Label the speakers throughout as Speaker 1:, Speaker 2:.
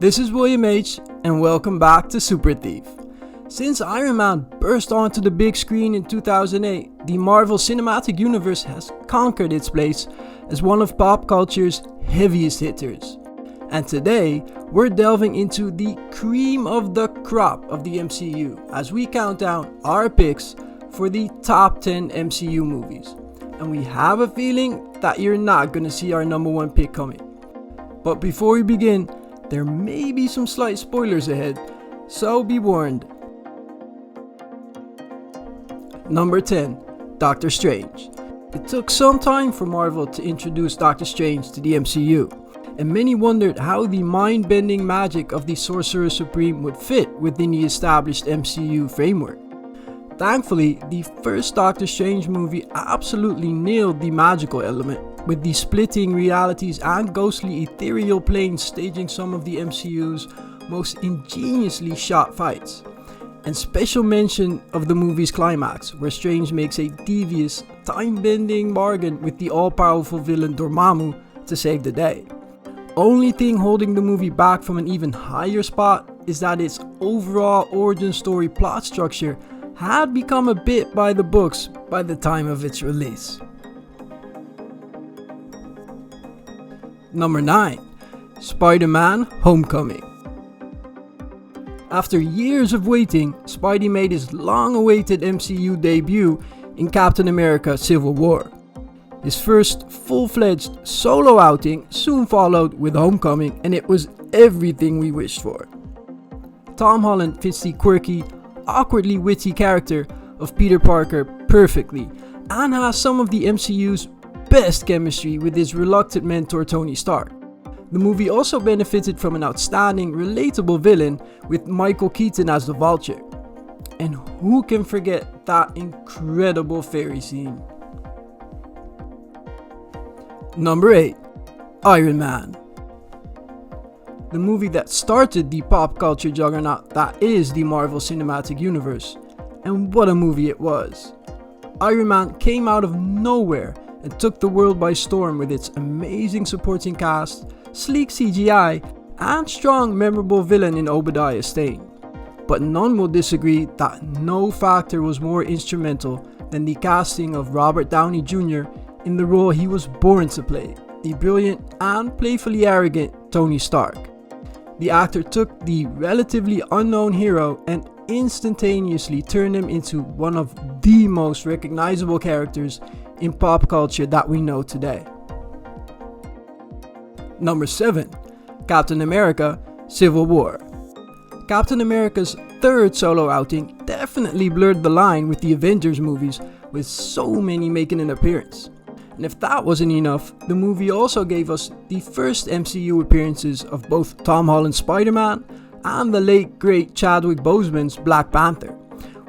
Speaker 1: This is William H, and welcome back to Super Thief. Since Iron Man burst onto the big screen in 2008, the Marvel Cinematic Universe has conquered its place as one of pop culture's heaviest hitters. And today, we're delving into the cream of the crop of the MCU as we count down our picks for the top 10 MCU movies. And we have a feeling that you're not gonna see our number one pick coming. But before we begin, there may be some slight spoilers ahead, so be warned. Number 10, Doctor Strange. It took some time for Marvel to introduce Doctor Strange to the MCU, and many wondered how the mind-bending magic of the Sorcerer Supreme would fit within the established MCU framework. Thankfully, the first Doctor Strange movie absolutely nailed the magical element, with the splitting realities and ghostly ethereal planes staging some of the MCU's most ingeniously shot fights. And special mention of the movie's climax, where Strange makes a devious, time-bending bargain with the all-powerful villain Dormammu to save the day. Only thing holding the movie back from an even higher spot is that its overall origin story plot structure had become a bit by the books by the time of its release. Number 9, Spider-Man Homecoming. After years of waiting, Spidey made his long-awaited MCU debut in Captain America Civil War. His first full-fledged solo outing soon followed with Homecoming, and it was everything we wished for. Tom Holland fits the quirky, awkwardly witty character of Peter Parker perfectly, and has some of the MCU's best chemistry with his reluctant mentor Tony Stark. The movie also benefited from an outstanding, relatable villain with Michael Keaton as the Vulture. And who can forget that incredible fairy scene? Number 8, Iron Man. The movie that started the pop culture juggernaut that is the Marvel Cinematic Universe. And what a movie it was. Iron Man came out of nowhere and took the world by storm with its amazing supporting cast, sleek CGI, and strong, memorable villain in Obadiah Stane. But none will disagree that no factor was more instrumental than the casting of Robert Downey Jr. in the role he was born to play, the brilliant and playfully arrogant Tony Stark. The actor took the relatively unknown hero and instantaneously turned him into one of the most recognizable characters in pop culture that we know today. Number 7, Captain America Civil War. Captain America's third solo outing definitely blurred the line with the Avengers movies, with so many making an appearance. And if that wasn't enough, the movie also gave us the first MCU appearances of both Tom Holland's Spider-Man and the late great Chadwick Boseman's Black Panther,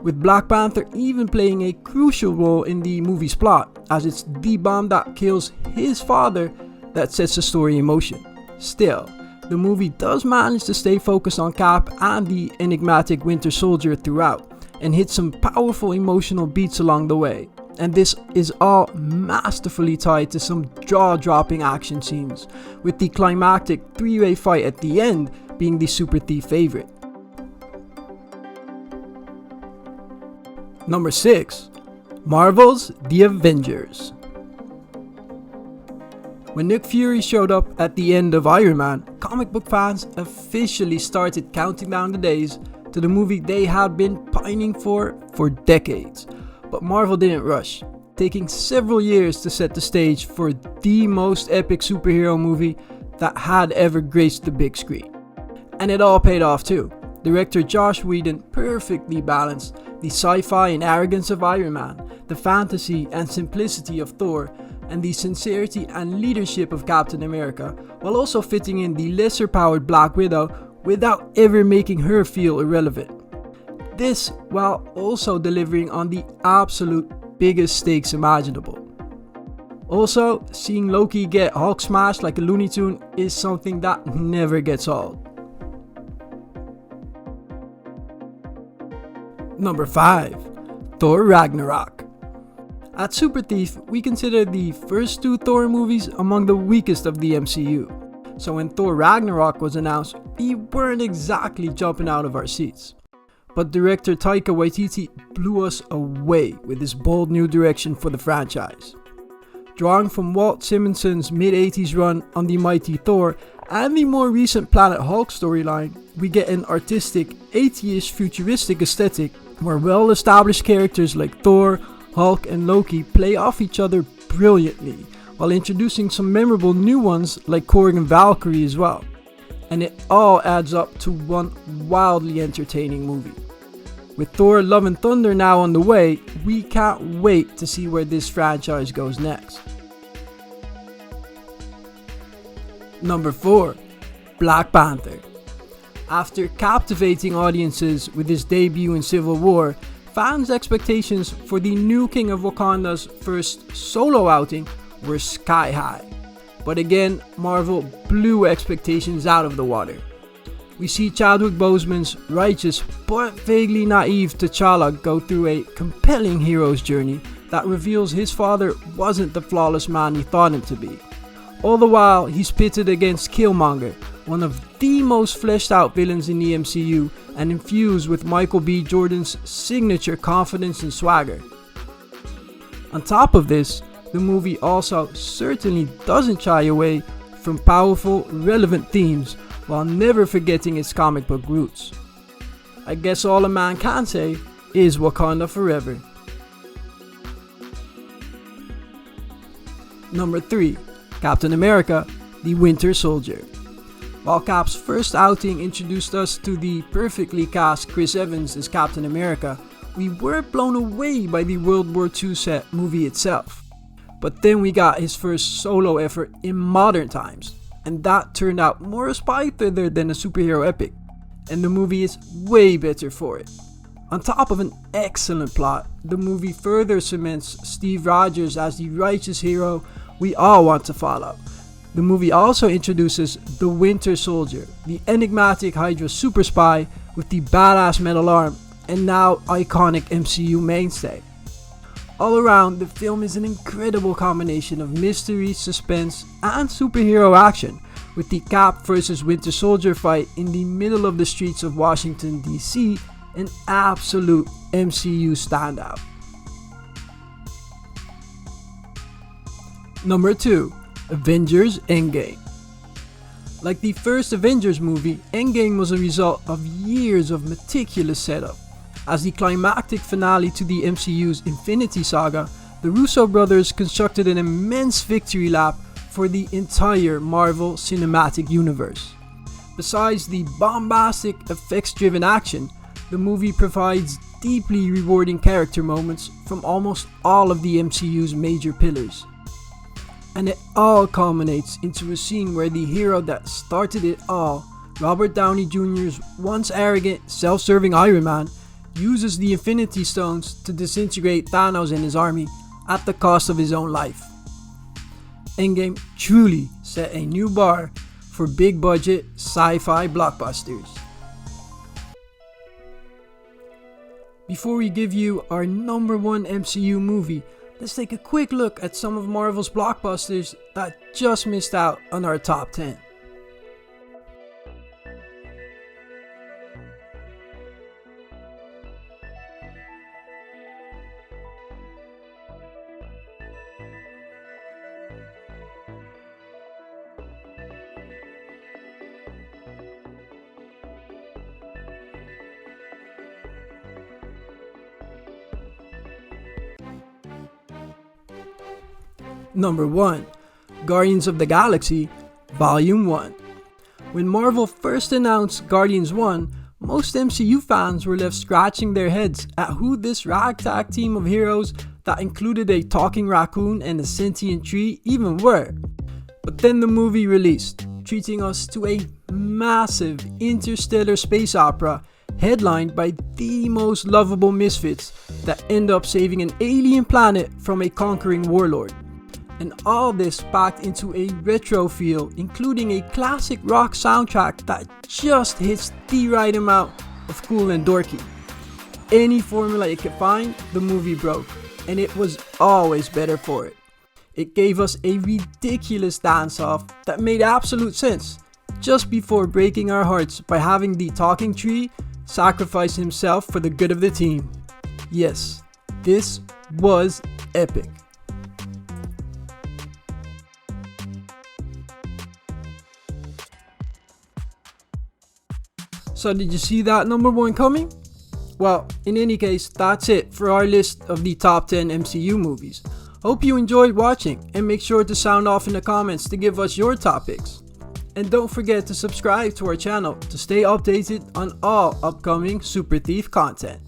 Speaker 1: with Black Panther even playing a crucial role in the movie's plot, as it's the bomb that kills his father that sets the story in motion. Still, the movie does manage to stay focused on Cap and the enigmatic Winter Soldier throughout, and hit some powerful emotional beats along the way. And this is all masterfully tied to some jaw-dropping action scenes, with the climactic three-way fight at the end being the Super Thief favorite. Number 6, Marvel's The Avengers. When Nick Fury showed up at the end of Iron Man, comic book fans officially started counting down the days to the movie they had been pining for decades. But Marvel didn't rush, taking several years to set the stage for the most epic superhero movie that had ever graced the big screen. And it all paid off too. Director Joss Whedon perfectly balanced the sci-fi and arrogance of Iron Man, the fantasy and simplicity of Thor, and the sincerity and leadership of Captain America, while also fitting in the lesser-powered Black Widow without ever making her feel irrelevant. This while also delivering on the absolute biggest stakes imaginable. Also, seeing Loki get Hulk smashed like a Looney Tune is something that never gets old. Number 5, Thor Ragnarok. At Super Thief, we consider the first two Thor movies among the weakest of the MCU. so when Thor Ragnarok was announced, we weren't exactly jumping out of our seats. But director Taika Waititi blew us away with his bold new direction for the franchise. Drawing from Walt Simonson's mid-80s run on the Mighty Thor and the more recent Planet Hulk storyline, we get an artistic, 80ish futuristic aesthetic where well-established characters like Thor, Hulk and Loki play off each other brilliantly, while introducing some memorable new ones like Korg and Valkyrie as well. And it all adds up to one wildly entertaining movie. With Thor Love and Thunder now on the way, we can't wait to see where this franchise goes next. Number 4. Black Panther. After captivating audiences with his debut in Civil War, fans' expectations for the new King of Wakanda's first solo outing were sky high. But again, Marvel blew expectations out of the water. We see Chadwick Boseman's righteous but vaguely naive T'Challa go through a compelling hero's journey that reveals his father wasn't the flawless man he thought him to be. All the while, he's pitted against Killmonger, one of the most fleshed out villains in the MCU and infused with Michael B. Jordan's signature confidence and swagger. On top of this, the movie also certainly doesn't shy away from powerful, relevant themes while never forgetting its comic book roots. I guess all a man can say is Wakanda forever. Number 3. Captain America, the Winter Soldier. While Cap's first outing introduced us to the perfectly cast Chris Evans as Captain America, we were blown away by the World War II set movie itself. But then we got his first solo effort in modern times, and that turned out more a spy thriller than a superhero epic, and the movie is way better for it. On top of an excellent plot, the movie further cements Steve Rogers as the righteous hero we all want to follow. The movie also introduces the Winter Soldier, the enigmatic Hydra super spy with the badass metal arm, and now iconic MCU mainstay. All around, the film is an incredible combination of mystery, suspense, and superhero action, with the Cap vs Winter Soldier fight in the middle of the streets of Washington DC an absolute MCU standout. Number 2. Avengers Endgame. Like the first Avengers movie, Endgame was a result of years of meticulous setup. As the climactic finale to the MCU's Infinity Saga, the Russo brothers constructed an immense victory lap for the entire Marvel Cinematic Universe. Besides the bombastic, effects-driven action, the movie provides deeply rewarding character moments from almost all of the MCU's major pillars. And it all culminates into a scene where the hero that started it all, Robert Downey Jr.'s once arrogant, self-serving Iron Man, uses the Infinity Stones to disintegrate Thanos and his army at the cost of his own life. Endgame truly set a new bar for big budget sci-fi blockbusters. Before we give you our number 1 MCU movie, let's take a quick look at some of Marvel's blockbusters that just missed out on our top 10. Number 1. Guardians of the Galaxy Volume 1. When Marvel first announced Guardians 1, most MCU fans were left scratching their heads at who this ragtag team of heroes that included a talking raccoon and a sentient tree even were. But then the movie released, treating us to a massive interstellar space opera headlined by the most lovable misfits that end up saving an alien planet from a conquering warlord. And all this packed into a retro feel, including a classic rock soundtrack that just hits the right amount of cool and dorky. Any formula it could find, the movie broke, and it was always better for it. It gave us a ridiculous dance-off that made absolute sense, just before breaking our hearts by having the talking tree sacrifice himself for the good of the team. Yes, this was epic. So did you see that number one coming? Well, in any case, that's it for our list of the top 10 MCU movies. Hope you enjoyed watching, and make sure to sound off in the comments to give us your top picks. And don't forget to subscribe to our channel to stay updated on all upcoming Super Thief content.